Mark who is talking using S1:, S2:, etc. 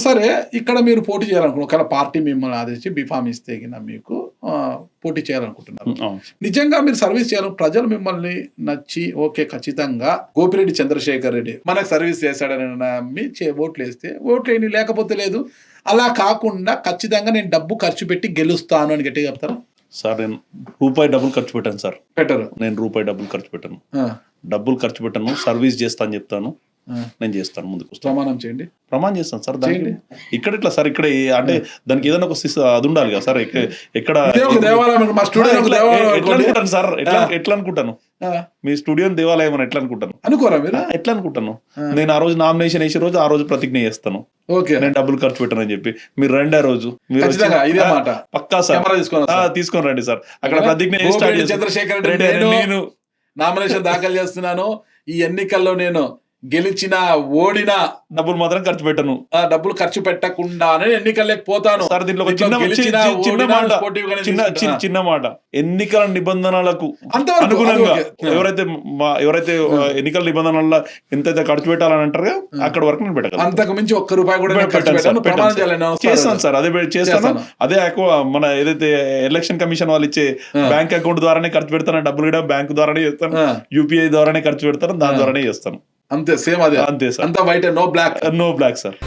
S1: సరే ఇక్కడ మీరు పోటీ చేయాలనుకున్నారు. ఒకవేళ పార్టీ మిమ్మల్ని ఆదేశించి బీఫామ్ ఇస్తే గిన మీకు పోటీ చేయాలనుకుంటున్నారు. నిజంగా మీరు సర్వీస్ చేయాలని ప్రజలు మిమ్మల్ని నచ్చి ఓకే ఖచ్చితంగా గోపిరెడ్డి చంద్రశేఖర్ రెడ్డి మనకు సర్వీస్ చేశాడని నమ్మి ఓట్లు వేస్తే ఓట్లు వేయని లేకపోతే లేదు. అలా కాకుండా ఖచ్చితంగా నేను డబ్బు ఖర్చు పెట్టి గెలుస్తాను అని గట్టిగా చెప్తారా?
S2: సార్ నేను రూపాయి డబ్బులు ఖర్చు పెట్టాను సార్.
S1: పెట్టరు.
S2: నేను రూపాయి డబ్బులు ఖర్చు పెట్టాను. డబ్బులు ఖర్చు పెట్టాను, సర్వీస్ చేస్తా అని చెప్తాను, నేను చేస్తాను. ముందుకు
S1: ప్రమాణం చేయండి.
S2: ప్రమాణం చేస్తాను సార్. దానికి ఇక్కడ ఇట్లా సార్ ఇక్కడ అంటే దానికి ఏదైనా ఒక అది ఉండాలి కదా సార్. ఎక్కడ సార్ ఎట్లా అనుకుంటాను మీ స్టూడియో దేవాలయం అని ఎట్లా అనుకుంటాను?
S1: అనుకోరా మీరు?
S2: ఎట్లా అనుకుంటాను? నేను ఆ రోజు నామినేషన్ వేసే రోజు ఆ రోజు ప్రతిజ్ఞ చేస్తాను, నేను డబ్బులు ఖర్చు పెట్టాను అని చెప్పి. మీరు రెండే రోజు మీరు పక్కా సార్ తీసుకొని రండి సార్. అక్కడ ప్రతిజ్ఞ
S1: చంద్రశేఖర్ రెడ్డి నేను నామినేషన్ దాఖలు చేస్తున్నాను, ఈ ఎన్నికల్లో నేను గెలిచిన ఓడినా
S2: డబ్బులు మాత్రం ఖర్చు పెట్టను,
S1: డబ్బులు ఖర్చు పెట్టకుండానే ఎన్నికల్లోకి పోతాను
S2: సార్. దీంట్లో చిన్న మాట, ఎన్నికల నిబంధనలకు అనుగుణంగా ఎవరైతే ఎన్నికల నిబంధనల ఎంతైతే ఖర్చు పెట్టాలని అంటారు అక్కడ వరకు నేను పెట్టాను.
S1: అంతకు మించి ఒక్క రూపాయి కూడా
S2: చేస్తాను సార్. అదే చేస్తాను. అదే మన ఏదైతే ఎలక్షన్ కమిషన్ వాళ్ళు ఇచ్చే బ్యాంక్ అకౌంట్ ద్వారానే ఖర్చు పెడతాను, డబ్బులు కూడా బ్యాంక్ ద్వారానే చేస్తాను, యూపీఐ ద్వారానే ఖర్చు పెడతాను, దాని ద్వారానే చేస్తాను.
S1: అంతే సేమ్ అదే.
S2: అంతే సార్.
S1: అంతా white, no black.
S2: No black sir.